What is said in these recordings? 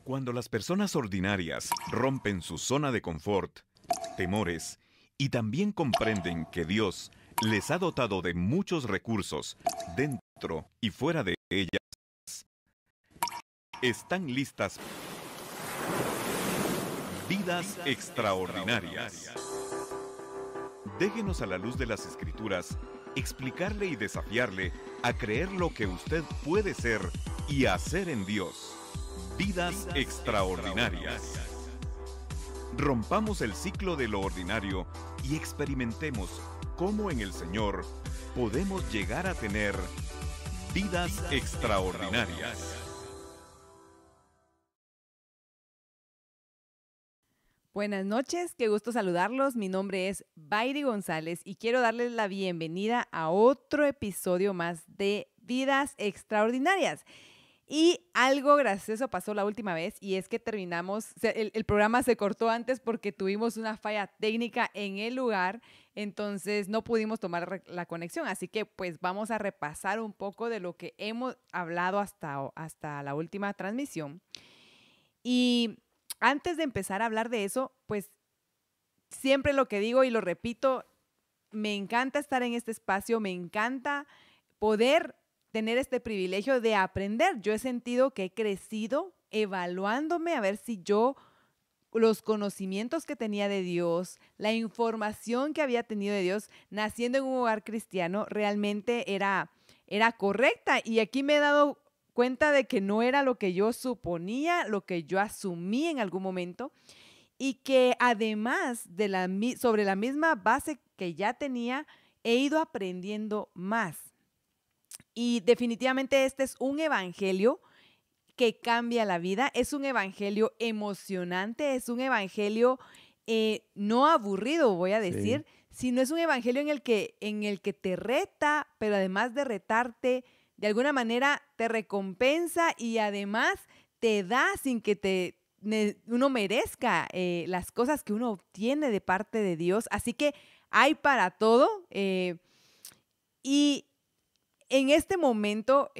Cuando las personas ordinarias rompen su zona de confort, temores y también comprenden que Dios les ha dotado de muchos recursos dentro y fuera de ellas, están listas vidas extraordinarias. Déjenos a la luz de las Escrituras explicarle y desafiarle a creer lo que usted puede ser y hacer en Dios. Vidas extraordinarias. Rompamos el ciclo de lo ordinario y experimentemos cómo en el Señor podemos llegar a tener vidas extraordinarias. Buenas noches, qué gusto saludarlos. Mi nombre es Bairi González y quiero darles la bienvenida a otro episodio más de Vidas Extraordinarias. Y algo gracioso pasó la última vez y es que terminamos, el programa se cortó antes porque tuvimos una falla técnica en el lugar, entonces no pudimos tomar la conexión. Así que pues vamos a repasar un poco de lo que hemos hablado hasta la última transmisión. Y antes de empezar a hablar de eso, pues siempre lo que digo y lo repito, me encanta estar en este espacio, me encanta poder tener este privilegio de aprender. Yo he sentido que he crecido evaluándome a ver si yo los conocimientos que tenía de Dios, la información que había tenido de Dios, naciendo en un hogar cristiano, realmente era correcta. Y aquí me he dado cuenta de que no era lo que yo suponía, lo que yo asumí en algún momento, y que además sobre la misma base que ya tenía, he ido aprendiendo más. Y definitivamente este es un evangelio que cambia la vida, es un evangelio emocionante, es un evangelio no aburrido, voy a decir, sino es un evangelio en el que te reta, pero además de retarte, de alguna manera te recompensa y además te da sin que uno merezca las cosas que uno obtiene de parte de Dios. Así que hay para todo. Y en este momento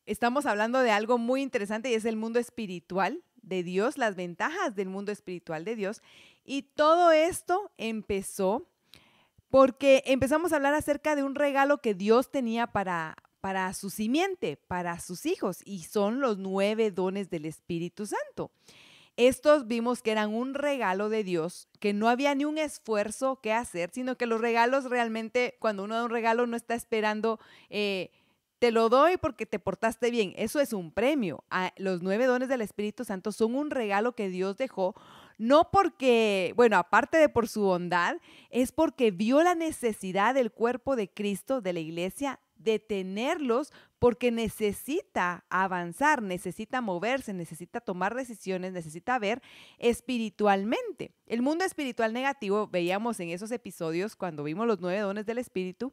estamos hablando de algo muy interesante y es el mundo espiritual de Dios, las ventajas del mundo espiritual de Dios. Y todo esto empezó porque empezamos a hablar acerca de un regalo que Dios tenía para su simiente, para sus hijos, y son los 9 dones del Espíritu Santo. Estos vimos que eran un regalo de Dios, que no había ni un esfuerzo que hacer, sino que los regalos realmente, cuando uno da un regalo, no está esperando, te lo doy porque te portaste bien. Eso es un premio. Los 9 dones del Espíritu Santo son un regalo que Dios dejó, no porque, bueno, aparte de por su bondad, es porque vio la necesidad del cuerpo de Cristo, de la iglesia, de tenerlos porque necesita avanzar, necesita moverse, necesita tomar decisiones, necesita ver espiritualmente. El mundo espiritual negativo, veíamos en esos episodios cuando vimos los 9 dones del Espíritu,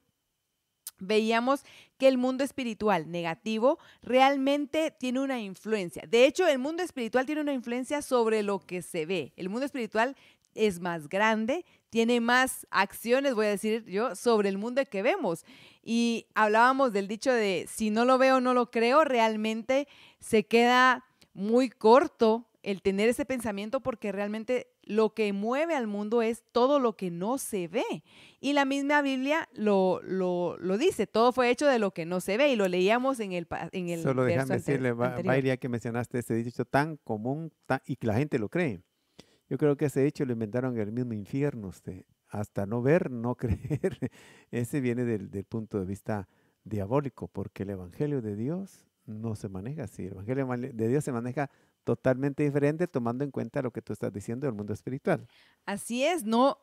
veíamos que el mundo espiritual negativo realmente tiene una influencia. De hecho, el mundo espiritual tiene una influencia sobre lo que se ve. El mundo espiritual es más grande, tiene más acciones, voy a decir yo, sobre el mundo que vemos. Y hablábamos del dicho de si no lo veo, no lo creo. Realmente se queda muy corto el tener ese pensamiento porque realmente lo que mueve al mundo es todo lo que no se ve. Y la misma Biblia lo dice, todo fue hecho de lo que no se ve, y lo leíamos en el Solo verso déjame decirle, anterior. Mayria, que mencionaste ese dicho tan común y que la gente lo cree. Yo creo que ese dicho lo inventaron en el mismo infierno, hasta no ver, no creer. Ese viene del punto de vista diabólico, porque el evangelio de Dios no se maneja así. El evangelio de Dios se maneja totalmente diferente, tomando en cuenta lo que tú estás diciendo del mundo espiritual. Así es, no,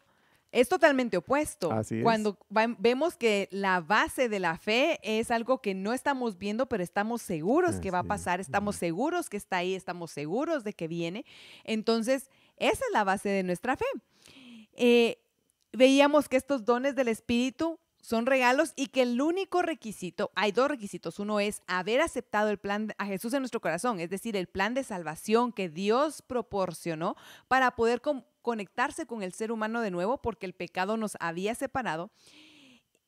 es totalmente opuesto. Así es. Cuando vemos que la base de la fe es algo que no estamos viendo, pero estamos seguros que va a pasar, estamos seguros que está ahí, estamos seguros de que viene. Entonces, esa es la base de nuestra fe. Veíamos que estos dones del Espíritu son regalos y que el único requisito, hay 2 requisitos. Uno es haber aceptado el plan a Jesús en nuestro corazón, es decir, el plan de salvación que Dios proporcionó para poder conectarse con el ser humano de nuevo porque el pecado nos había separado.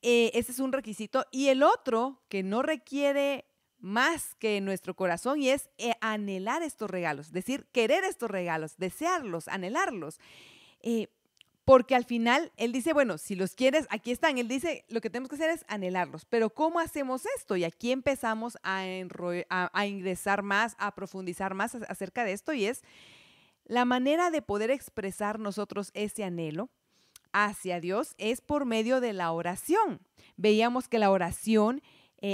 Ese es un requisito. Y el otro, que no requiere más que en nuestro corazón y es anhelar estos regalos, es decir, querer estos regalos, desearlos, anhelarlos. Porque al final Él dice, bueno, si los quieres, aquí están. Él dice, lo que tenemos que hacer es anhelarlos. Pero ¿cómo hacemos esto? Y aquí empezamos a ingresar más, a profundizar más acerca de esto y es la manera de poder expresar nosotros ese anhelo hacia Dios es por medio de la oración. Veíamos que la oración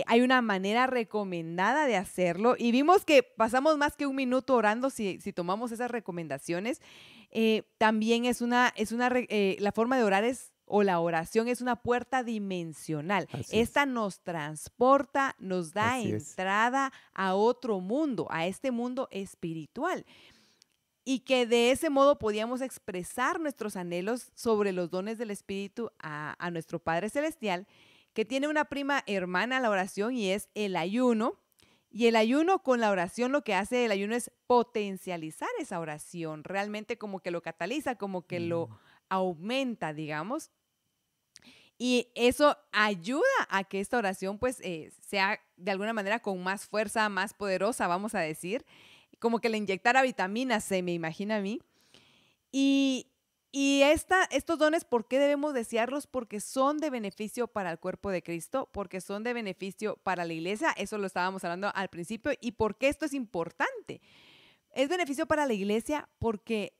hay una manera recomendada de hacerlo y vimos que pasamos más que un minuto orando si tomamos esas recomendaciones. También la forma de orar o la oración es una puerta dimensional. Esta nos transporta, nos da entrada a otro mundo, a este mundo espiritual. Y que de ese modo podíamos expresar nuestros anhelos sobre los dones del Espíritu a nuestro Padre Celestial, que tiene una prima hermana a la oración y es el ayuno. Y el ayuno con la oración, lo que hace el ayuno es potencializar esa oración, realmente como que lo cataliza, como que lo aumenta, digamos. Y eso ayuda a que esta oración pues sea de alguna manera con más fuerza, más poderosa, vamos a decir. Como que le inyectara vitaminas, se me imagina a mí. Y estos dones, ¿por qué debemos desearlos? Porque son de beneficio para el cuerpo de Cristo, porque son de beneficio para la iglesia, eso lo estábamos hablando al principio. ¿Y por qué esto es importante? Es beneficio para la iglesia porque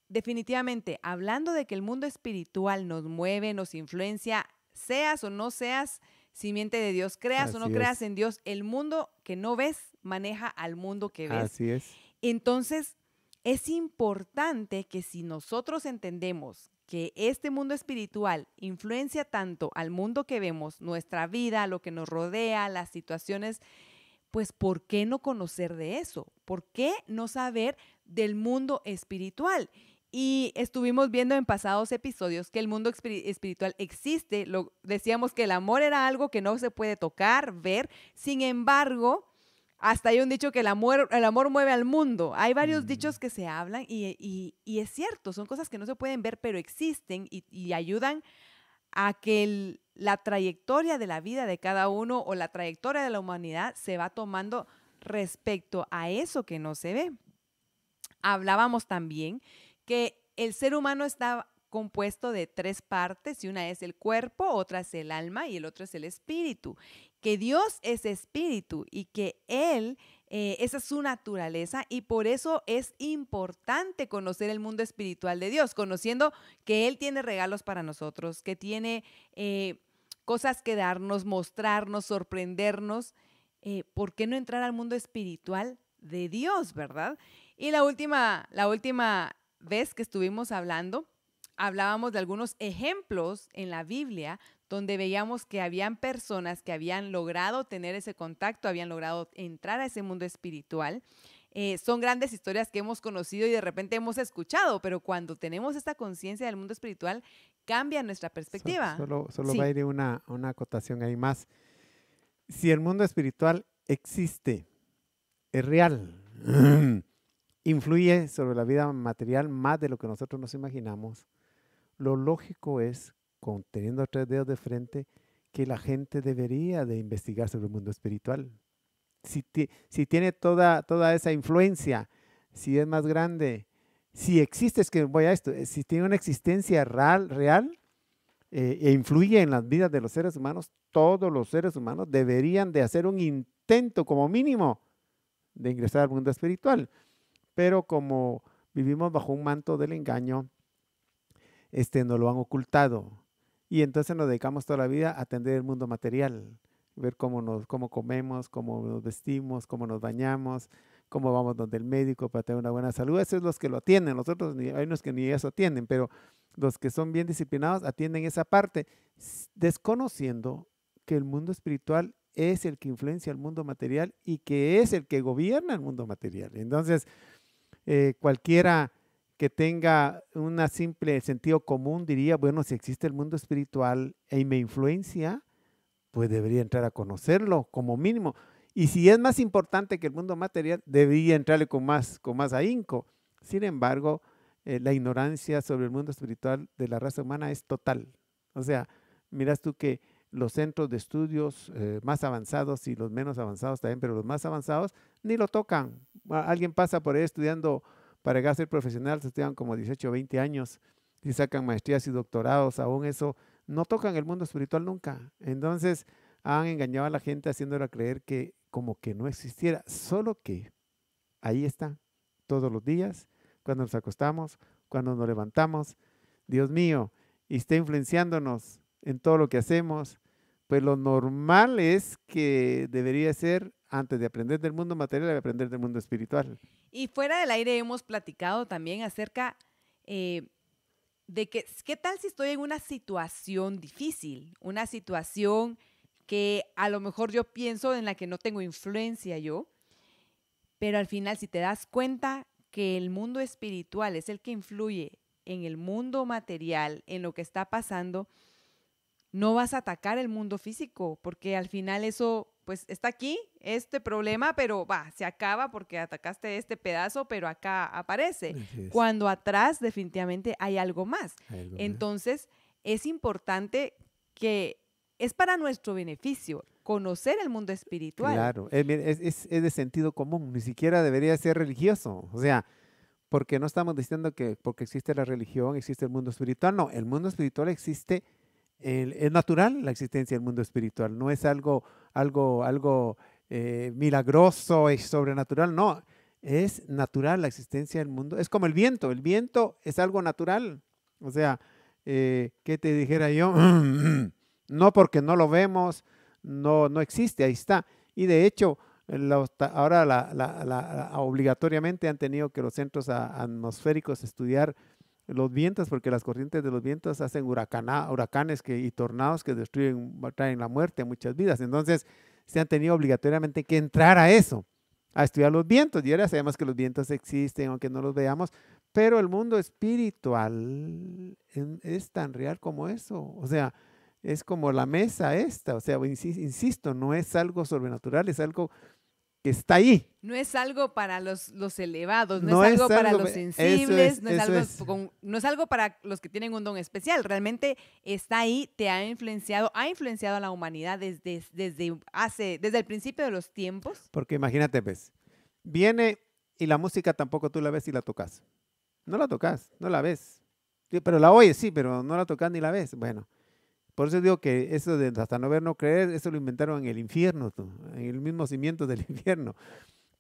definitivamente, hablando de que el mundo espiritual nos mueve, nos influencia, seas o no seas simiente de Dios, creas o no creas en Dios, el mundo que no ves maneja al mundo que ves. Así es. Entonces, es importante que si nosotros entendemos que este mundo espiritual influencia tanto al mundo que vemos, nuestra vida, lo que nos rodea, las situaciones, pues ¿por qué no conocer de eso? ¿Por qué no saber del mundo espiritual? Y estuvimos viendo en pasados episodios que el mundo espiritual existe. Decíamos que el amor era algo que no se puede tocar, ver. Sin embargo, hasta hay un dicho que el amor mueve al mundo. Hay varios dichos que se hablan y es cierto, son cosas que no se pueden ver, pero existen y ayudan a que la trayectoria de la vida de cada uno o la trayectoria de la humanidad se va tomando respecto a eso que no se ve. Hablábamos también que el ser humano está compuesto de 3 partes y una es el cuerpo, otra es el alma y el otro es el espíritu. Que Dios es espíritu y que Él, esa es su naturaleza y por eso es importante conocer el mundo espiritual de Dios, conociendo que Él tiene regalos para nosotros, que tiene cosas que darnos, mostrarnos, sorprendernos. ¿Por qué no entrar al mundo espiritual de Dios, verdad? Y la última vez que estuvimos hablábamos de algunos ejemplos en la Biblia donde veíamos que habían personas que habían logrado tener ese contacto, habían logrado entrar a ese mundo espiritual. Son grandes historias que hemos conocido y de repente hemos escuchado, pero cuando tenemos esta conciencia del mundo espiritual, cambia nuestra perspectiva. Solo va a ir una acotación ahí más. Si el mundo espiritual existe, es real, influye sobre la vida material más de lo que nosotros nos imaginamos, lo lógico es, teniendo 3 dedos de frente, que la gente debería de investigar sobre el mundo espiritual. Si tiene toda esa influencia, si es más grande, si existe, es que voy a esto, si tiene una existencia real e influye en las vidas de los seres humanos, todos los seres humanos deberían de hacer un intento como mínimo de ingresar al mundo espiritual. Pero como vivimos bajo un manto del engaño, nos lo han ocultado. Y entonces nos dedicamos toda la vida a atender el mundo material, ver cómo comemos, cómo nos vestimos, cómo nos bañamos, cómo vamos donde el médico para tener una buena salud. Esos son los que lo atienden. Nosotros hay unos que ni eso atienden, pero los que son bien disciplinados atienden esa parte, desconociendo que el mundo espiritual es el que influencia el mundo material y que es el que gobierna el mundo material. Entonces, cualquiera que tenga un simple sentido común diría, bueno, si existe el mundo espiritual y me influencia, pues debería entrar a conocerlo como mínimo. Y si es más importante que el mundo material, debería entrarle con más ahínco. Sin embargo, la ignorancia sobre el mundo espiritual de la raza humana es total. O sea, miras tú que los centros de estudios más avanzados y los menos avanzados también, pero los más avanzados ni lo tocan. Alguien pasa por ahí estudiando para llegar a ser profesional, se estudian como 18 o 20 años y sacan maestrías y doctorados, aún eso, no tocan el mundo espiritual nunca. Entonces han engañado a la gente haciéndola creer que como que no existiera, solo que ahí está, todos los días, cuando nos acostamos, cuando nos levantamos, Dios mío, y está influenciándonos en todo lo que hacemos. Pues lo normal es que debería ser, antes de aprender del mundo material, aprender del mundo espiritual. Y fuera del aire hemos platicado también acerca de que, ¿qué tal si estoy en una situación difícil? Una situación que a lo mejor yo pienso en la que no tengo influencia yo, pero al final si te das cuenta que el mundo espiritual es el que influye en el mundo material, en lo que está pasando, no vas a atacar el mundo físico, porque al final eso, pues está aquí, este problema, pero se acaba porque atacaste este pedazo, pero acá aparece. Cuando atrás definitivamente hay algo más. Entonces, es importante que es para nuestro beneficio conocer el mundo espiritual. Claro, es de sentido común, ni siquiera debería ser religioso, o sea, porque no estamos diciendo que porque existe la religión, existe el mundo espiritual, no, el mundo espiritual existe. Es natural la existencia del mundo espiritual, no es algo milagroso y sobrenatural, no, es natural la existencia del mundo, es como el viento es algo natural, o sea, ¿qué te dijera yo? No porque no lo vemos, no existe, ahí está, y de hecho, ahora obligatoriamente han tenido que los centros atmosféricos estudiar los vientos, porque las corrientes de los vientos hacen huracanes y tornados que traen la muerte a muchas vidas. Entonces, se han tenido obligatoriamente que entrar a eso, a estudiar los vientos. Y ahora sabemos que los vientos existen, aunque no los veamos, pero el mundo espiritual es tan real como eso. O sea, es como la mesa esta. O sea, insisto, no es algo sobrenatural, es algo que está ahí. No es algo para los elevados, no es algo para los sensibles, no es algo para los que tienen un don especial. Realmente está ahí, ha influenciado a la humanidad desde el principio de los tiempos. Porque imagínate, pues, viene y la música tampoco tú la ves y la tocas. No la tocas, no la ves. Sí, pero la oyes, sí, pero no la tocas ni la ves. Bueno. Por eso digo que eso de hasta no ver, no creer, eso lo inventaron en el infierno, en el mismo cimiento del infierno.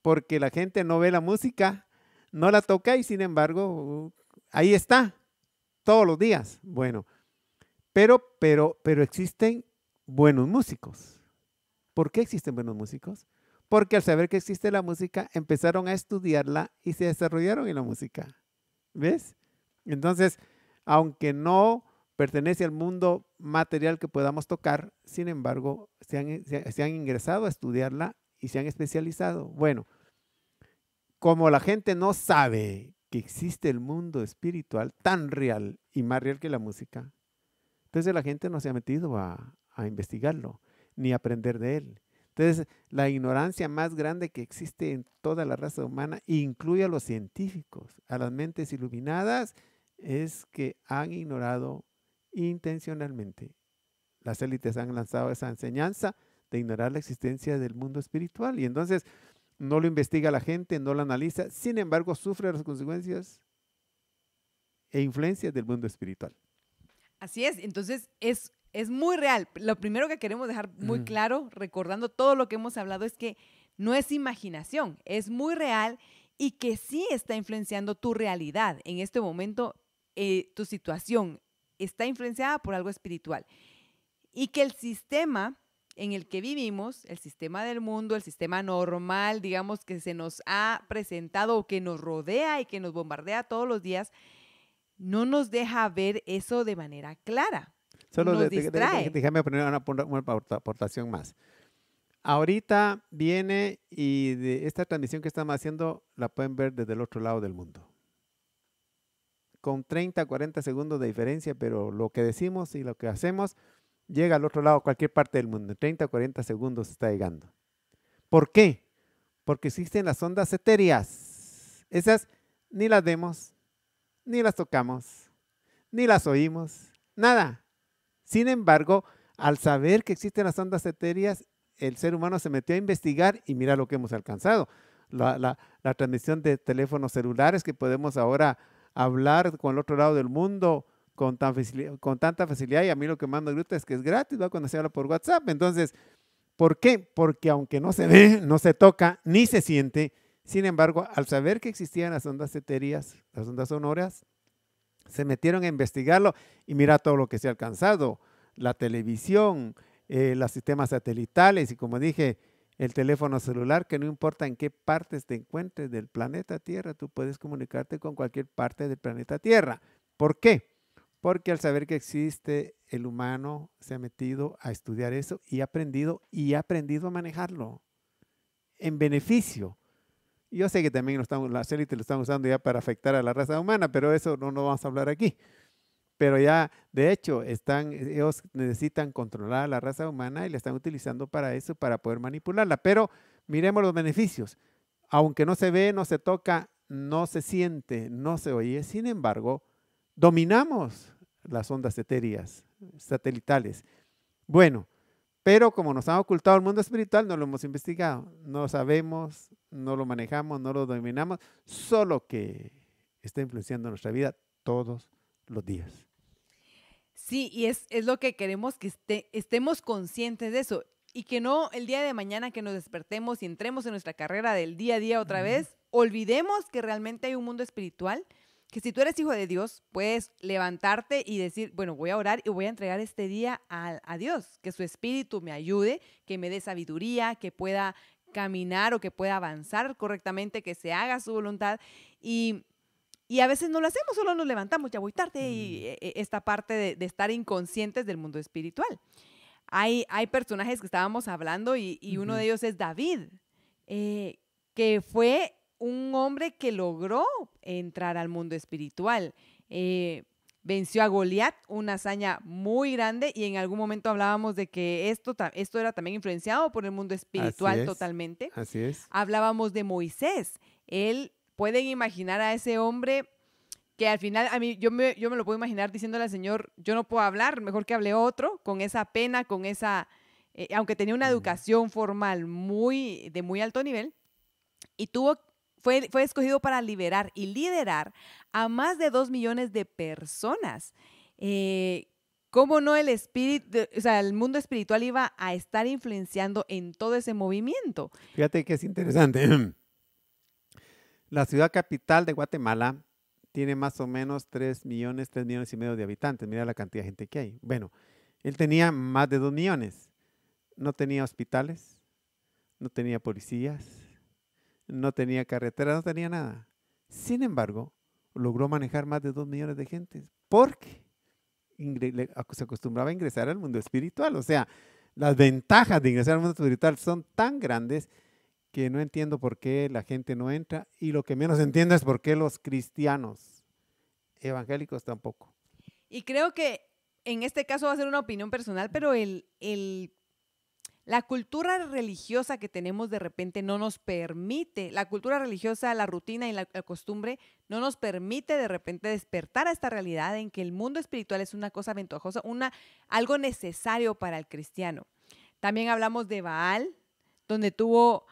Porque la gente no ve la música, no la toca y sin embargo, ahí está, todos los días. Bueno, pero existen buenos músicos. ¿Por qué existen buenos músicos? Porque al saber que existe la música, empezaron a estudiarla y se desarrollaron en la música. ¿Ves? Entonces, aunque no pertenece al mundo material que podamos tocar, sin embargo, se han ingresado a estudiarla y se han especializado. Bueno, como la gente no sabe que existe el mundo espiritual tan real y más real que la música, entonces la gente no se ha metido a investigarlo ni a aprender de él. Entonces, la ignorancia más grande que existe en toda la raza humana, incluye a los científicos, a las mentes iluminadas, es que han ignorado intencionalmente. Las élites han lanzado esa enseñanza de ignorar la existencia del mundo espiritual y entonces no lo investiga la gente, no lo analiza, sin embargo sufre las consecuencias e influencias del mundo espiritual. Así es, entonces es muy real. Lo primero que queremos dejar muy claro, recordando todo lo que hemos hablado, es que no es imaginación, es muy real y que sí está influenciando tu realidad. En este momento, tu situación está influenciada por algo espiritual. Y que el sistema en el que vivimos, el sistema del mundo, el sistema normal, digamos, que se nos ha presentado o que nos rodea y que nos bombardea todos los días, no nos deja ver eso de manera clara. Solo nos distrae. Déjame poner una aportación más. Ahorita viene y de esta transmisión que estamos haciendo la pueden ver desde el otro lado del mundo. Con 30, 40 segundos de diferencia, pero lo que decimos y lo que hacemos llega al otro lado, cualquier parte del mundo. En 30, 40 segundos está llegando. ¿Por qué? Porque existen las ondas etéreas. Esas ni las vemos, ni las tocamos, ni las oímos, nada. Sin embargo, Al saber que existen las ondas etéreas, el ser humano se metió a investigar y mira lo que hemos alcanzado. La transmisión de teléfonos celulares que podemos ahora hablar con el otro lado del mundo con tanta facilidad, y a mí lo que más me gusta es que es gratis, ¿va? Cuando se habla por WhatsApp. Entonces, ¿por qué? Porque aunque no se ve, no se toca, ni se siente, sin embargo, al saber que existían las ondas etéreas, las ondas sonoras, se metieron a investigarlo y mira todo lo que se ha alcanzado. La televisión, los sistemas satelitales y como dije, el teléfono celular, que no importa en qué partes te encuentres del planeta Tierra, tú puedes comunicarte con cualquier parte del planeta Tierra. ¿Por qué? Porque al saber que existe, el humano se ha metido a estudiar eso y ha aprendido a manejarlo en beneficio. Yo sé que también las élites lo están usando ya para afectar a la raza humana, pero eso no vamos a hablar aquí. Pero ya, de hecho, ellos necesitan controlar a la raza humana y la están utilizando para eso, para poder manipularla. Pero miremos los beneficios. Aunque no se ve, no se toca, no se siente, no se oye, sin embargo, dominamos las ondas etéreas, satelitales. Bueno, pero como nos han ocultado el mundo espiritual, no lo hemos investigado, no lo sabemos, no lo manejamos, no lo dominamos, solo que está influenciando nuestra vida todos los días. Sí, y es lo que queremos que estemos conscientes de eso y que no el día de mañana que nos despertemos y entremos en nuestra carrera del día a día otra vez, olvidemos que realmente hay un mundo espiritual, que si tú eres hijo de Dios, puedes levantarte y decir, bueno, voy a orar y voy a entregar este día a Dios, que su espíritu me ayude, que me dé sabiduría, que pueda caminar o que pueda avanzar correctamente, que se haga su voluntad y a veces no lo hacemos, solo nos levantamos, ya voy tarde, y esta parte de estar inconscientes del mundo espiritual. Hay personajes que estábamos hablando y uno de ellos es David, que fue un hombre que logró entrar al mundo espiritual. Venció a Goliat, una hazaña muy grande, y en algún momento hablábamos de que esto era también influenciado por el mundo espiritual totalmente. Así es. Hablábamos de Moisés. Pueden imaginar a ese hombre que al final, a mí, yo me lo puedo imaginar diciéndole al Señor, yo no puedo hablar, mejor que hable otro, con esa pena, con esa, aunque tenía una educación formal de muy alto nivel, y fue escogido para liberar y liderar a más de 2 millones de personas. ¿Cómo no el mundo espiritual iba a estar influenciando en todo ese movimiento? Fíjate que es interesante. La ciudad capital de Guatemala tiene más o menos 3 millones y medio de habitantes. Mira la cantidad de gente que hay. Bueno, él tenía más de 2 millones. No tenía hospitales, no tenía policías, no tenía carreteras, no tenía nada. Sin embargo, logró manejar más de 2 millones de gente porque se acostumbraba a ingresar al mundo espiritual. O sea, las ventajas de ingresar al mundo espiritual son tan grandes que no entiendo por qué la gente no entra, y lo que menos entiendo es por qué los cristianos evangélicos tampoco. Y creo que en este caso va a ser una opinión personal, pero la cultura religiosa que tenemos de repente no nos permite, la cultura religiosa, la rutina y la costumbre no nos permite de repente despertar a esta realidad en que el mundo espiritual es una cosa ventajosa, algo necesario para el cristiano. También hablamos de Baal, donde tuvo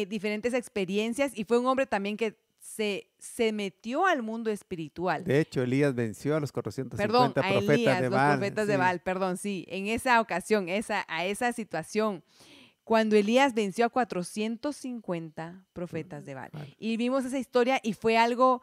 diferentes experiencias y fue un hombre también que se metió al mundo espiritual. De hecho, Elías venció a los 450 profetas de Baal. Los profetas de Baal, sí. En esa ocasión, a esa situación, cuando Elías venció a 450 profetas de Baal. Y vimos esa historia y fue algo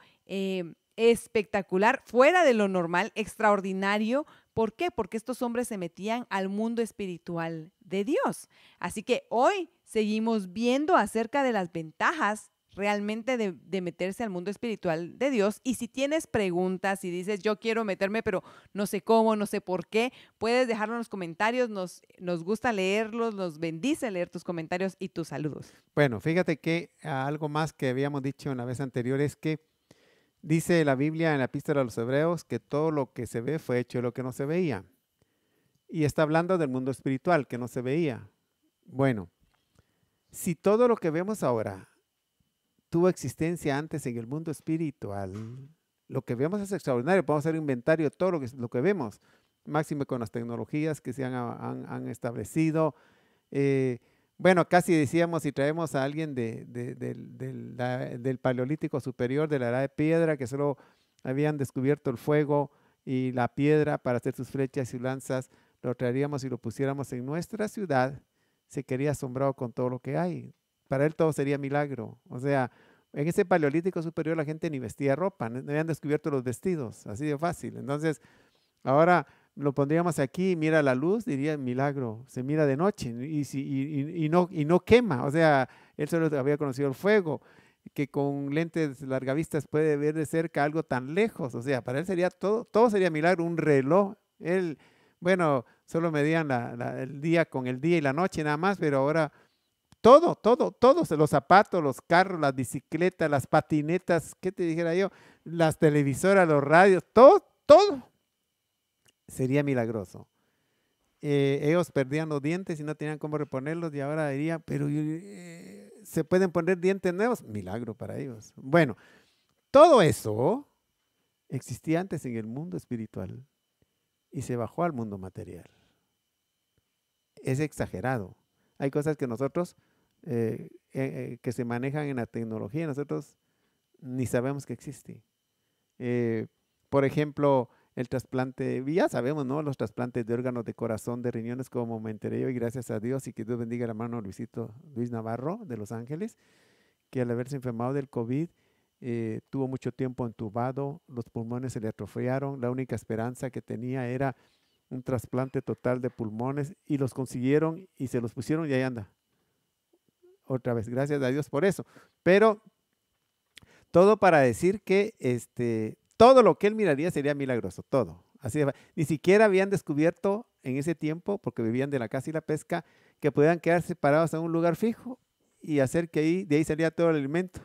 espectacular, fuera de lo normal, extraordinario. ¿Por qué? Porque estos hombres se metían al mundo espiritual de Dios. Así que hoy seguimos viendo acerca de las ventajas realmente de meterse al mundo espiritual de Dios. Y si tienes preguntas y dices, yo quiero meterme, pero no sé cómo, no sé por qué, puedes dejarlo en los comentarios. Nos gusta leerlos, nos bendice leer tus comentarios y tus saludos. Bueno, fíjate que algo más que habíamos dicho en la vez anterior es que dice la Biblia en la Epístola a los Hebreos que todo lo que se ve fue hecho de lo que no se veía. Y está hablando del mundo espiritual que no se veía. Bueno, si todo lo que vemos ahora tuvo existencia antes en el mundo espiritual, lo que vemos es extraordinario. Podemos hacer un inventario de todo lo que vemos. máxime con las tecnologías que se han establecido. Bueno, casi decíamos, si traemos a alguien del Paleolítico Superior, de la Edad de Piedra, que solo habían descubierto el fuego y la piedra para hacer sus flechas y lanzas, lo traeríamos y lo pusiéramos en nuestra ciudad, se quedaría asombrado con todo lo que hay. Para él todo sería milagro. O sea, en ese Paleolítico Superior la gente ni vestía ropa, no habían descubierto los vestidos, así de fácil. Entonces, ahora lo pondríamos aquí, mira la luz, diría milagro, se mira de noche y no quema. O sea, él solo había conocido el fuego, que con lentes largavistas puede ver de cerca algo tan lejos. O sea, para él sería todo sería milagro, un reloj. Él, bueno, solo medían el día con el día y la noche nada más, pero ahora todos, los zapatos, los carros, las bicicletas, las patinetas, ¿qué te dijera yo? Las televisoras, los radios, todo sería milagroso. Ellos perdían los dientes y no tenían cómo reponerlos y ahora dirían, pero ¿se pueden poner dientes nuevos? Milagro para ellos. Bueno, todo eso existía antes en el mundo espiritual y se bajó al mundo material. Es exagerado. Hay cosas que nosotros, que se manejan en la tecnología, nosotros ni sabemos que existe. Por ejemplo, el trasplante, ya sabemos, ¿no? Los trasplantes de órganos de corazón, de riñones, como me enteré yo, y gracias a Dios, y que Dios bendiga al hermano Luis Navarro de Los Ángeles, que al haberse enfermado del COVID, tuvo mucho tiempo entubado, los pulmones se le atrofiaron, la única esperanza que tenía era un trasplante total de pulmones, y los consiguieron y se los pusieron y ahí anda. Otra vez, gracias a Dios por eso. Pero todo para decir que todo lo que él miraría sería milagroso, todo. Así ni siquiera habían descubierto en ese tiempo, porque vivían de la caza y la pesca, que podían quedarse parados en un lugar fijo y hacer que de ahí salía todo el alimento.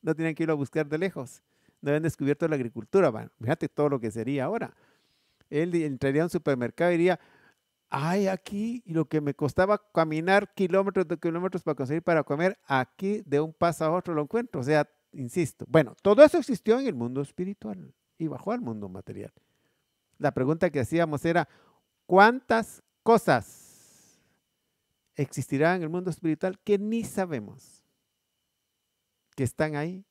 No tenían que irlo a buscar de lejos. No habían descubierto la agricultura. Bueno, fíjate todo lo que sería ahora. Él entraría a un supermercado y diría, ay, aquí, y lo que me costaba caminar kilómetros de kilómetros para conseguir para comer, aquí de un paso a otro lo encuentro. O sea, insisto, bueno, todo eso existió en el mundo espiritual y bajó al mundo material. La pregunta que hacíamos era, ¿cuántas cosas existirán en el mundo espiritual que ni sabemos que están ahí?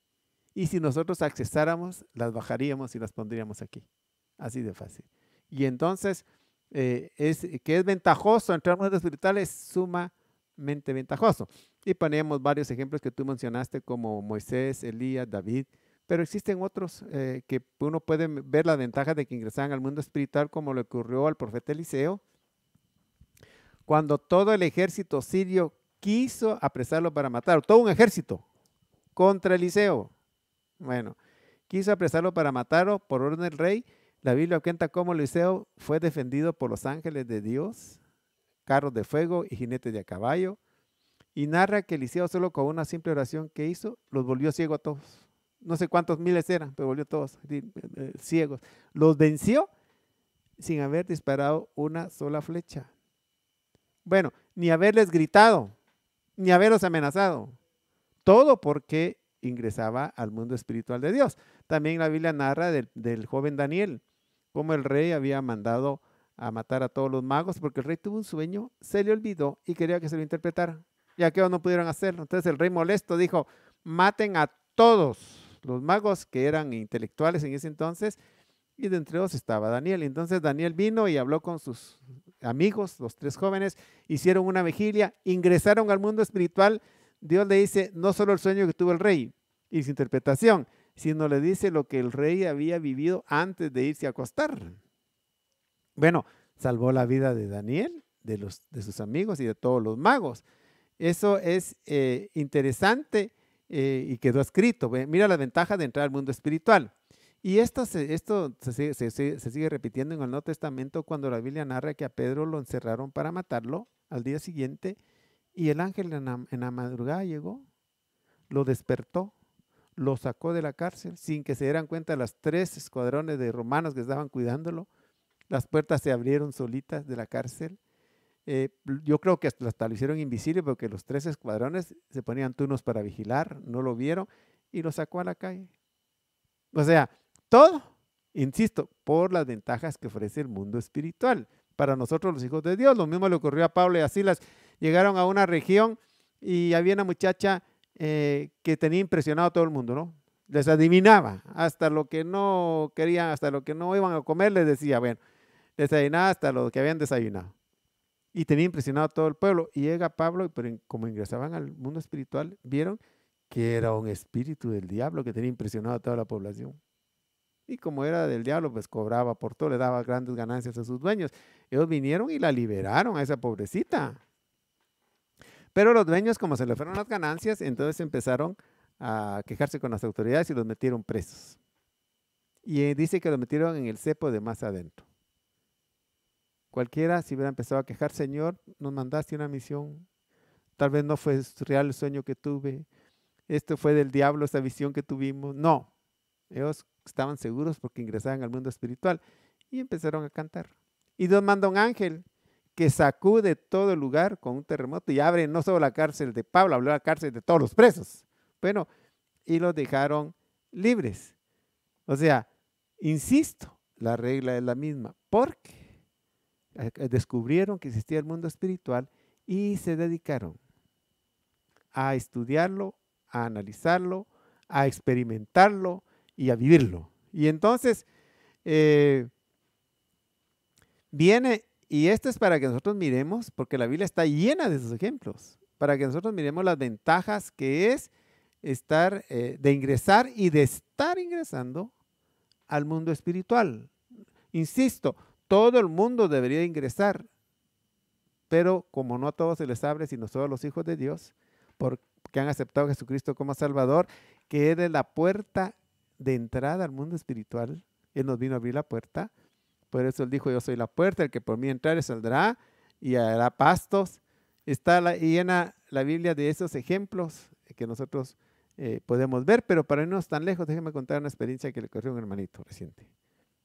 Y si nosotros accesáramos, las bajaríamos y las pondríamos aquí. Así de fácil. Y entonces, que es ventajoso entrar al mundo espiritual, es sumamente ventajoso. Y poníamos varios ejemplos que tú mencionaste, como Moisés, Elías, David, pero existen otros que uno puede ver la ventaja de que ingresaran al mundo espiritual, como le ocurrió al profeta Eliseo, cuando todo el ejército sirio quiso apresarlo para matarlo, todo un ejército contra Eliseo. Bueno, quiso apresarlo para matarlo por orden del rey. La Biblia cuenta cómo Eliseo fue defendido por los ángeles de Dios, carros de fuego y jinetes de a caballo, y narra que Eliseo solo con una simple oración que hizo, los volvió ciegos a todos. No sé cuántos miles eran, pero volvió todos ciegos. Los venció sin haber disparado una sola flecha. Bueno, ni haberles gritado, ni haberlos amenazado. Todo porque ingresaba al mundo espiritual de Dios. También la Biblia narra del joven Daniel, cómo el rey había mandado a matar a todos los magos, porque el rey tuvo un sueño, se le olvidó y quería que se lo interpretara. Y aquellos no pudieron hacerlo. Entonces el rey molesto dijo, maten a todos los magos que eran intelectuales en ese entonces, y de entre ellos estaba Daniel. Entonces Daniel vino y habló con sus amigos, los tres jóvenes, hicieron una vigilia, ingresaron al mundo espiritual. Dios le dice no solo el sueño que tuvo el rey y su interpretación, sino le dice lo que el rey había vivido antes de irse a acostar. Bueno, salvó la vida de Daniel, de sus amigos y de todos los magos. Eso es interesante y quedó escrito. Mira la ventaja de entrar al mundo espiritual. Y esto se sigue repitiendo en el Nuevo Testamento cuando la Biblia narra que a Pedro lo encerraron para matarlo al día siguiente y el ángel en la madrugada llegó, lo despertó, lo sacó de la cárcel sin que se dieran cuenta las 3 escuadrones de romanos que estaban cuidándolo. Las puertas se abrieron solitas de la cárcel. Yo creo que hasta lo hicieron invisible porque los 3 escuadrones se ponían turnos para vigilar, no lo vieron y lo sacó a la calle. O sea, todo Insisto, por las ventajas que ofrece el mundo espiritual. Para nosotros los hijos de Dios, lo mismo le ocurrió a Pablo y a Silas. Llegaron a una región y había una muchacha que tenía impresionado a todo el mundo, ¿no? Les adivinaba, hasta lo que no querían, hasta lo que no iban a comer, les decía, bueno, les adivinaba hasta lo que habían desayunado. Y tenía impresionado a todo el pueblo. Y llega Pablo, y como ingresaban al mundo espiritual, vieron que era un espíritu del diablo que tenía impresionado a toda la población. Y como era del diablo, pues cobraba por todo, le daba grandes ganancias a sus dueños. Ellos vinieron y la liberaron a esa pobrecita. Pero los dueños, como se le fueron las ganancias, entonces empezaron a quejarse con las autoridades y los metieron presos. Y dice que los metieron en el cepo de más adentro. Cualquiera, si hubiera empezado a quejar, Señor, nos mandaste una misión, tal vez no fue real el sueño que tuve, esto fue del diablo, esta visión que tuvimos. No, ellos estaban seguros porque ingresaban al mundo espiritual y empezaron a cantar. Y Dios manda un ángel que sacude todo el lugar con un terremoto y abre no solo la cárcel de Pablo, abrió la cárcel de todos los presos. Bueno, y los dejaron libres. O sea, insisto, la regla es la misma, porque descubrieron que existía el mundo espiritual y se dedicaron a estudiarlo, a analizarlo, a experimentarlo y a vivirlo. Y entonces viene, y esto es para que nosotros miremos, porque la Biblia está llena de esos ejemplos, para que nosotros miremos las ventajas que es estar, de ingresar y de estar ingresando al mundo espiritual. Insisto, todo el mundo debería ingresar, pero como no a todos se les abre, sino solo a los hijos de Dios, porque han aceptado a Jesucristo como Salvador, que Él es la puerta de entrada al mundo espiritual. Él nos vino a abrir la puerta. Por eso Él dijo, yo soy la puerta, el que por mí entrare saldrá y hará pastos. Está llena la Biblia de esos ejemplos que nosotros podemos ver, pero para irnos tan lejos, déjenme contar una experiencia que le ocurrió a un hermanito reciente.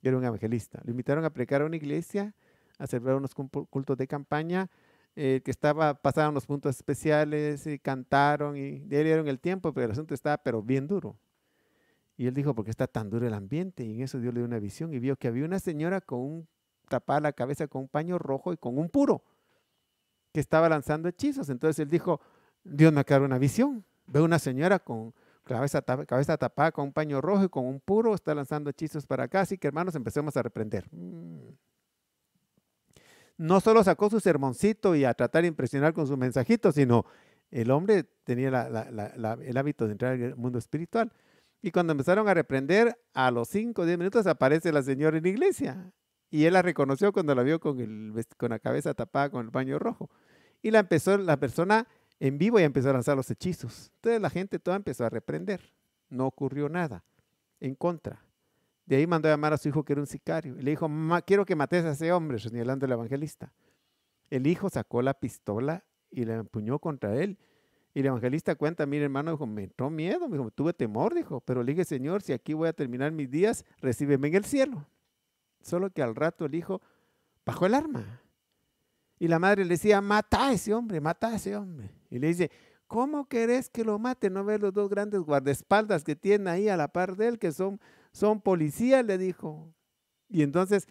Era un evangelista. Lo invitaron a predicar a una iglesia, a celebrar unos cultos de campaña, pasaron unos puntos especiales, y cantaron, y le dieron el tiempo, pero el asunto estaba bien duro. Y él dijo, ¿por qué está tan duro el ambiente? Y en eso Dios le dio una visión y vio que había una señora tapada la cabeza con un paño rojo y con un puro, que estaba lanzando hechizos. Entonces él dijo, Dios me aclaró una visión. Veo una señora con cabeza tapada con un paño rojo y con un puro, está lanzando hechizos para acá, así que hermanos, empecemos a reprender. No solo sacó su sermoncito y a tratar de impresionar con su mensajito, sino el hombre tenía el hábito de entrar al mundo espiritual. Y cuando empezaron a reprender, a los 5 o 10 minutos aparece la señora en la iglesia. Y él la reconoció cuando la vio con la cabeza tapada con el paño rojo. Y la persona en vivo ya empezó a lanzar los hechizos. Entonces la gente toda empezó a reprender. No ocurrió nada en contra. De ahí mandó a llamar a su hijo que era un sicario. Y le dijo, quiero que mates a ese hombre, señalando al evangelista. El hijo sacó la pistola y la empuñó contra él. Y el evangelista cuenta, mire hermano, dijo, me entró miedo, me dijo, tuve temor, dijo, pero le dije, Señor, si aquí voy a terminar mis días, recíbeme en el cielo. Solo que al rato el hijo bajó el arma. Y la madre le decía, mata a ese hombre, mata a ese hombre. Y le dice, ¿cómo querés que lo mate? ¿No ves los dos grandes guardaespaldas que tiene ahí a la par de él, que son policías? Le dijo. Y entonces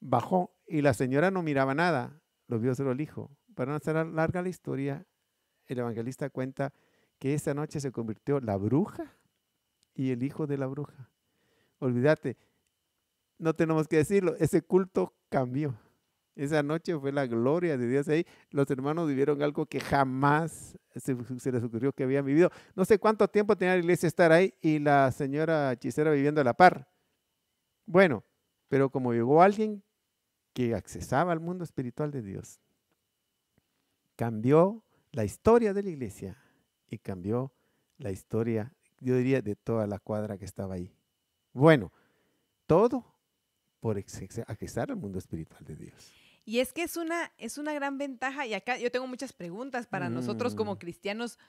bajó y la señora no miraba nada, lo vio solo el hijo. Para no hacer larga la historia, el evangelista cuenta que esa noche se convirtió la bruja y el hijo de la bruja. Olvídate, no tenemos que decirlo, ese culto cambió. Esa noche fue la gloria de Dios ahí. Los hermanos vivieron algo que jamás se les ocurrió que habían vivido. No sé cuánto tiempo tenía la iglesia estar ahí y la señora hechicera viviendo a la par. Bueno, pero como llegó alguien que accesaba al mundo espiritual de Dios, cambió la historia de la iglesia y cambió la historia, yo diría, de toda la cuadra que estaba ahí. Bueno, todo por accesar al mundo espiritual de Dios. Y es que es una gran ventaja, y acá yo tengo muchas preguntas para nosotros como cristianos.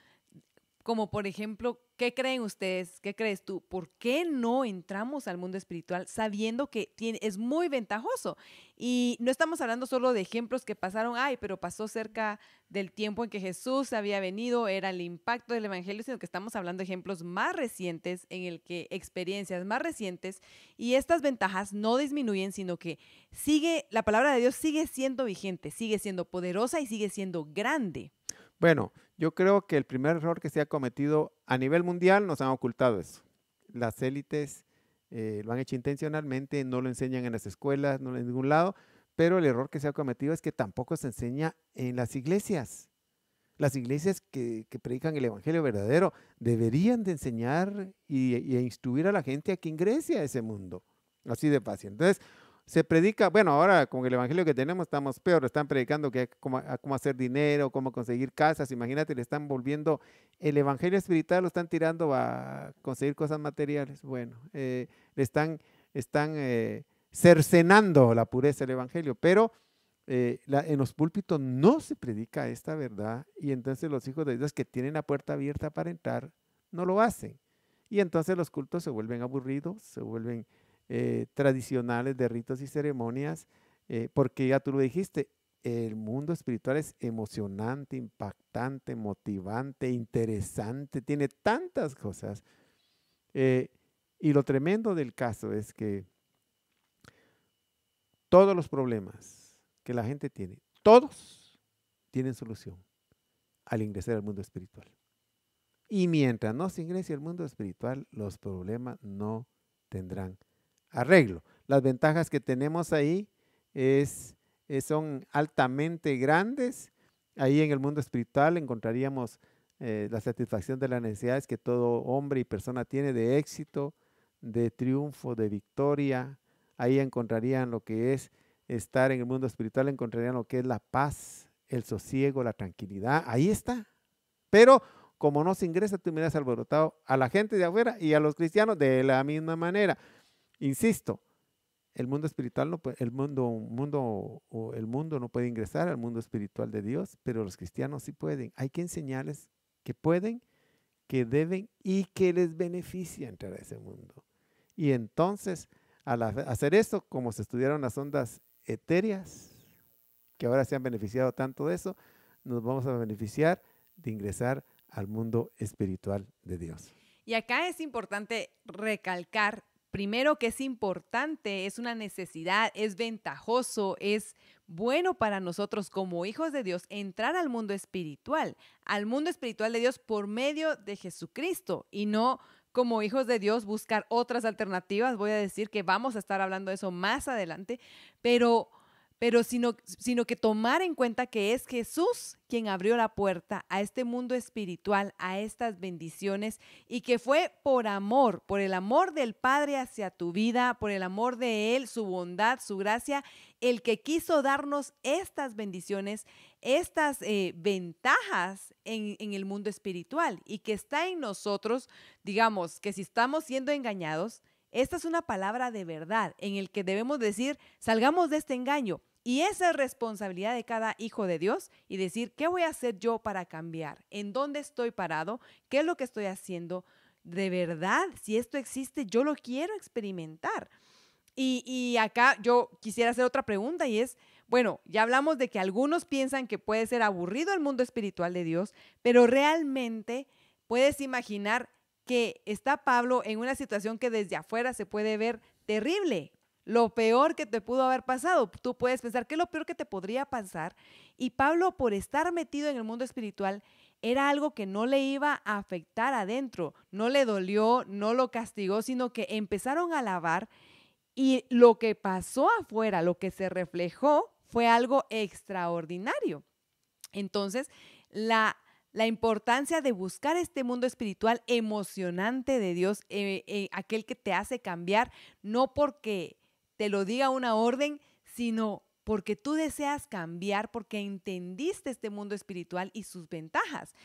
Como por ejemplo, ¿qué creen ustedes? ¿Qué crees tú? ¿Por qué no entramos al mundo espiritual sabiendo que es muy ventajoso? Y no estamos hablando solo de ejemplos que pasaron, pero pasó cerca del tiempo en que Jesús había venido, era el impacto del evangelio, sino que estamos hablando de ejemplos más recientes, en el que experiencias más recientes, y estas ventajas no disminuyen, sino que la palabra de Dios sigue siendo vigente, sigue siendo poderosa y sigue siendo grande. Bueno, yo creo que el primer error que se ha cometido a nivel mundial nos han ocultado eso. Las élites lo han hecho intencionalmente, no lo enseñan en las escuelas, no en ningún lado, pero el error que se ha cometido es que tampoco se enseña en las iglesias. Las iglesias que predican el evangelio verdadero deberían de enseñar y instruir a la gente a que ingrese a ese mundo. Así de fácil. Entonces, se predica, bueno, ahora con el evangelio que tenemos estamos peor, están predicando cómo hacer dinero, cómo conseguir casas. Imagínate, le están volviendo el evangelio espiritual, lo están tirando a conseguir cosas materiales. Bueno, le están cercenando la pureza del evangelio, pero en los púlpitos no se predica esta verdad, y entonces los hijos de Dios que tienen la puerta abierta para entrar no lo hacen, y entonces los cultos se vuelven aburridos, se vuelven tradicionales de ritos y ceremonias, porque ya tú lo dijiste, el mundo espiritual es emocionante, impactante, motivante, interesante, tiene tantas cosas, y lo tremendo del caso es que todos los problemas que la gente tiene, todos tienen solución al ingresar al mundo espiritual. Y mientras no se ingrese al mundo espiritual, los problemas no tendrán arreglo. Las ventajas que tenemos ahí son altamente grandes. Ahí en el mundo espiritual encontraríamos la satisfacción de las necesidades que todo hombre y persona tiene, de éxito, de triunfo, de victoria. Ahí encontrarían lo que es estar en el mundo espiritual, encontrarían lo que es la paz, el sosiego, la tranquilidad. Ahí está. Pero como no se ingresa, tú miras alborotado a la gente de afuera y a los cristianos de la misma manera. Insisto, el mundo espiritual no puede, el mundo no puede ingresar al mundo espiritual de Dios, pero los cristianos sí pueden. Hay que enseñarles que pueden, que deben y que les beneficia entrar a ese mundo. Y entonces, al hacer eso, como se estudiaron las ondas etéreas, que ahora se han beneficiado tanto de eso, nos vamos a beneficiar de ingresar al mundo espiritual de Dios. Y acá es importante recalcar, primero, que es importante, es una necesidad, es ventajoso, es bueno para nosotros como hijos de Dios entrar al mundo espiritual de Dios por medio de Jesucristo, y no como hijos de Dios buscar otras alternativas. Voy a decir que vamos a estar hablando de eso más adelante, pero sino que tomar en cuenta que es Jesús quien abrió la puerta a este mundo espiritual, a estas bendiciones, y que fue por amor, por el amor del Padre hacia tu vida, por el amor de Él, su bondad, su gracia, el que quiso darnos estas bendiciones, estas ventajas en el mundo espiritual, y que está en nosotros. Digamos que si estamos siendo engañados, esta es una palabra de verdad en el que debemos decir, salgamos de este engaño. Y esa es responsabilidad de cada hijo de Dios, y decir, ¿qué voy a hacer yo para cambiar? ¿En dónde estoy parado? ¿Qué es lo que estoy haciendo? De verdad, si esto existe, yo lo quiero experimentar. Y acá yo quisiera hacer otra pregunta, y es, bueno, ya hablamos de que algunos piensan que puede ser aburrido el mundo espiritual de Dios, pero realmente puedes imaginar que está Pablo en una situación que desde afuera se puede ver terrible, lo peor que te pudo haber pasado. Tú puedes pensar, ¿qué es lo peor que te podría pasar? Y Pablo, por estar metido en el mundo espiritual, era algo que no le iba a afectar adentro, no le dolió, no lo castigó, sino que empezaron a alabar, y lo que pasó afuera, lo que se reflejó, fue algo extraordinario. Entonces, la importancia de buscar este mundo espiritual emocionante de Dios, aquel que te hace cambiar, no porque te lo diga una orden, sino porque tú deseas cambiar, porque entendiste este mundo espiritual y sus ventajas.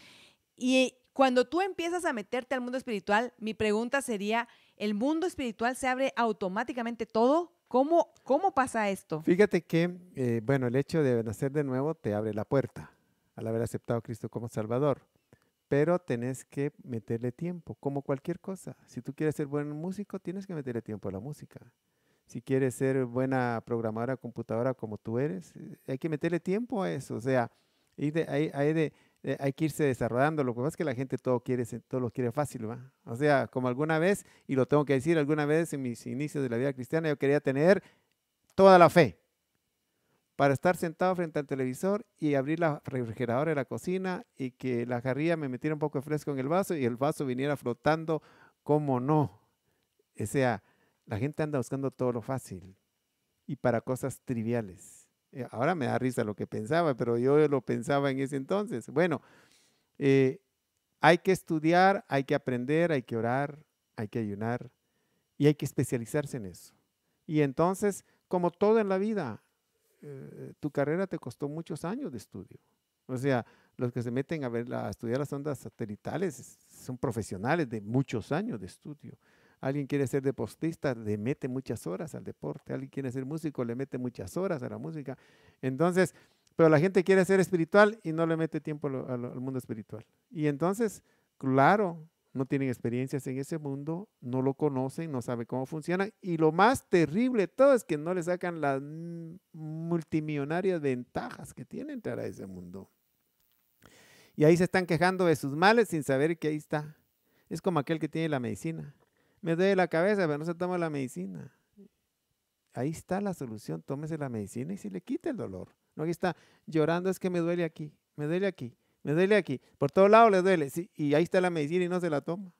Y cuando tú empiezas a meterte al mundo espiritual, mi pregunta sería, ¿el mundo espiritual se abre automáticamente todo? ¿Cómo pasa esto? Fíjate que, el hecho de nacer de nuevo te abre la puerta al haber aceptado a Cristo como Salvador. pero tenés que meterle tiempo, como cualquier cosa. Si tú quieres ser buen músico, tienes que meterle tiempo a la música. Si quieres ser buena programadora de computadora como tú eres, hay que meterle tiempo a eso. O sea, hay que irse desarrollando. Lo que pasa es que la gente todo lo quiere fácil, ¿va? O sea, como alguna vez, y lo tengo que decir, alguna vez en mis inicios de la vida cristiana, yo quería tener toda la fe para estar sentado frente al televisor y abrir la refrigeradora de la cocina y que la jarrilla me metiera un poco de fresco en el vaso y el vaso viniera flotando, ¿cómo no? O sea, la gente anda buscando todo lo fácil y para cosas triviales. Ahora me da risa lo que pensaba, pero yo lo pensaba en ese entonces. Bueno, hay que estudiar, hay que aprender, hay que orar, hay que ayunar y hay que especializarse en eso. Y entonces, como todo en la vida, tu carrera te costó muchos años de estudio. O sea, los que se meten a estudiar las ondas satelitales son profesionales de muchos años de estudio. Alguien quiere ser deportista, le mete muchas horas al deporte. Alguien quiere ser músico, le mete muchas horas a la música. Entonces, pero la gente quiere ser espiritual y no le mete tiempo al mundo espiritual. Y entonces, claro, no tienen experiencias en ese mundo, no lo conocen, no saben cómo funciona. Y lo más terrible de todo es que no le sacan las multimillonarias ventajas que tienen entrar a ese mundo. Y ahí se están quejando de sus males sin saber que ahí está. Es como aquel que tiene la medicina. Me duele la cabeza, pero no se toma la medicina. Ahí está la solución, tómese la medicina y se le quita el dolor. No, aquí está llorando, es que me duele aquí, me duele aquí, me duele aquí. Por todos lados le duele, sí, y ahí está la medicina y no se la toma.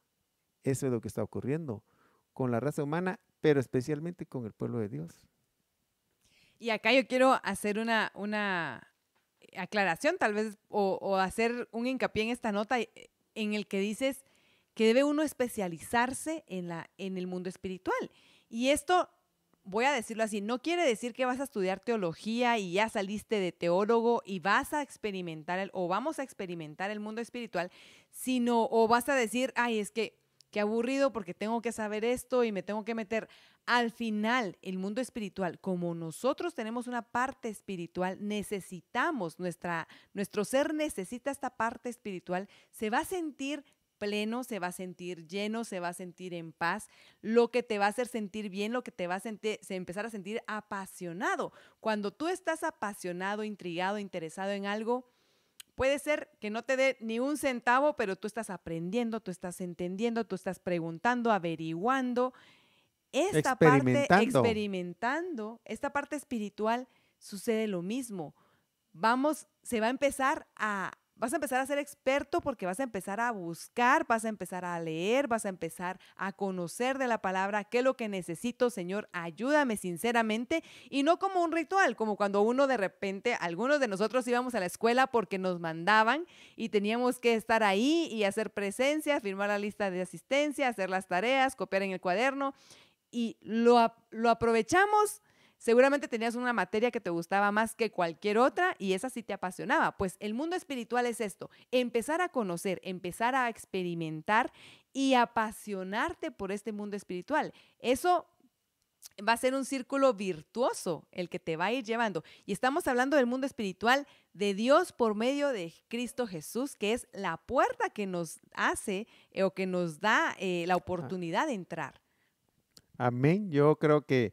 Eso es lo que está ocurriendo con la raza humana, pero especialmente con el pueblo de Dios. Y acá yo quiero hacer una aclaración, tal vez, o hacer un hincapié en esta nota en el que dices que debe uno especializarse en el mundo espiritual. Y esto, voy a decirlo así, no quiere decir que vas a estudiar teología y ya saliste de teólogo y vas a experimentar o vamos a experimentar el mundo espiritual, sino, o vas a decir, ay, es que qué aburrido porque tengo que saber esto y me tengo que meter. Al final, el mundo espiritual, como nosotros tenemos una parte espiritual, necesitamos, nuestro ser necesita esta parte espiritual, se va a sentir pleno, se va a sentir lleno, se va a sentir en paz, lo que te va a hacer sentir bien, lo que te va a empezar a sentir apasionado. Cuando tú estás apasionado, intrigado, interesado en algo, puede ser que no te dé ni un centavo, pero tú estás aprendiendo, tú estás entendiendo, tú estás preguntando, averiguando. Esta parte, experimentando, esta parte espiritual, sucede lo mismo. Vas a empezar a ser experto porque vas a empezar a buscar, vas a empezar a leer, vas a empezar a conocer de la palabra qué es lo que necesito, Señor, ayúdame sinceramente, y no como un ritual, como cuando uno de repente, algunos de nosotros íbamos a la escuela porque nos mandaban y teníamos que estar ahí y hacer presencia, firmar la lista de asistencia, hacer las tareas, copiar en el cuaderno, y lo aprovechamos. Seguramente tenías una materia que te gustaba más que cualquier otra y esa sí te apasionaba. Pues el mundo espiritual es esto, empezar a conocer, empezar a experimentar y apasionarte por este mundo espiritual. Eso va a ser un círculo virtuoso el que te va a ir llevando. Y estamos hablando del mundo espiritual de Dios por medio de Cristo Jesús, que es la puerta que nos hace o que nos da la oportunidad de entrar. Amén. Yo creo que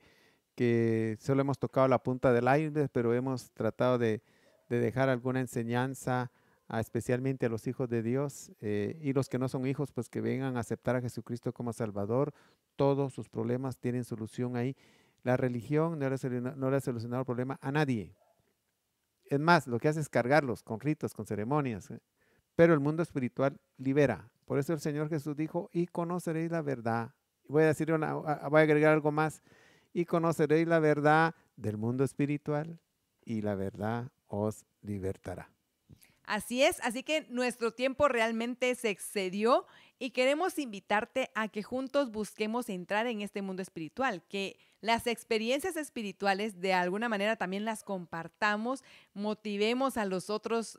solo hemos tocado la punta del iceberg, pero hemos tratado de dejar alguna enseñanza, especialmente a los hijos de Dios y los que no son hijos, pues que vengan a aceptar a Jesucristo como Salvador. Todos sus problemas tienen solución ahí. La religión no le ha solucionado el problema a nadie. Es más, lo que hace es cargarlos con ritos, con ceremonias. Pero el mundo espiritual libera. Por eso el Señor Jesús dijo, y conoceréis la verdad. Voy a agregar algo más. Y conoceréis la verdad del mundo espiritual y la verdad os libertará. Así es, así que nuestro tiempo realmente se excedió y queremos invitarte a que juntos busquemos entrar en este mundo espiritual, que las experiencias espirituales de alguna manera también las compartamos, motivemos a los otros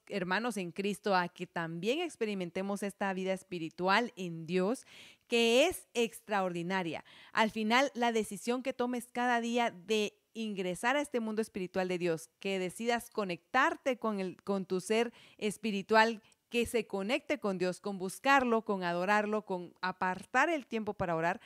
hermanos en Cristo a que también experimentemos esta vida espiritual en Dios, que es extraordinaria. Al final, la decisión que tomes cada día de ingresar a este mundo espiritual de Dios, que decidas conectarte con tu ser espiritual que se conecte con Dios, con buscarlo, con adorarlo, con apartar el tiempo para orar,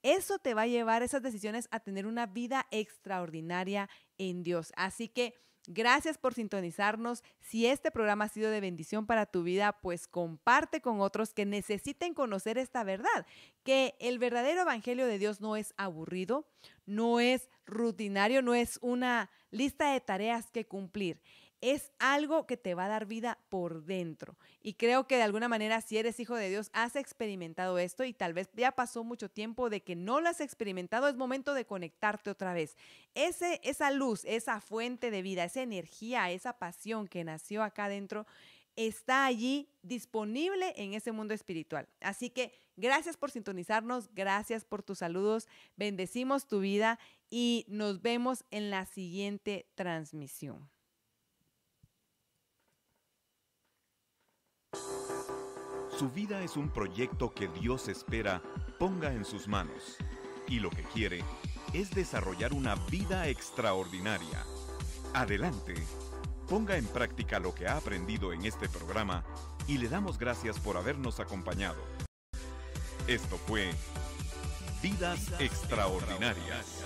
eso te va a llevar, esas decisiones, a tener una vida extraordinaria en Dios. Así que gracias por sintonizarnos. Si este programa ha sido de bendición para tu vida, pues comparte con otros que necesiten conocer esta verdad, que el verdadero evangelio de Dios no es aburrido, no es rutinario, no es una lista de tareas que cumplir. Es algo que te va a dar vida por dentro. Y creo que de alguna manera, si eres hijo de Dios, has experimentado esto y tal vez ya pasó mucho tiempo de que no lo has experimentado. Es momento de conectarte otra vez. Esa luz, esa fuente de vida, esa energía, esa pasión que nació acá adentro, está allí disponible en ese mundo espiritual. Así que gracias por sintonizarnos, gracias por tus saludos, bendecimos tu vida y nos vemos en la siguiente transmisión. Su vida es un proyecto que Dios espera ponga en sus manos, y lo que quiere es desarrollar una vida extraordinaria. Adelante, ponga en práctica lo que ha aprendido en este programa y le damos gracias por habernos acompañado. Esto fue Vidas Extraordinarias.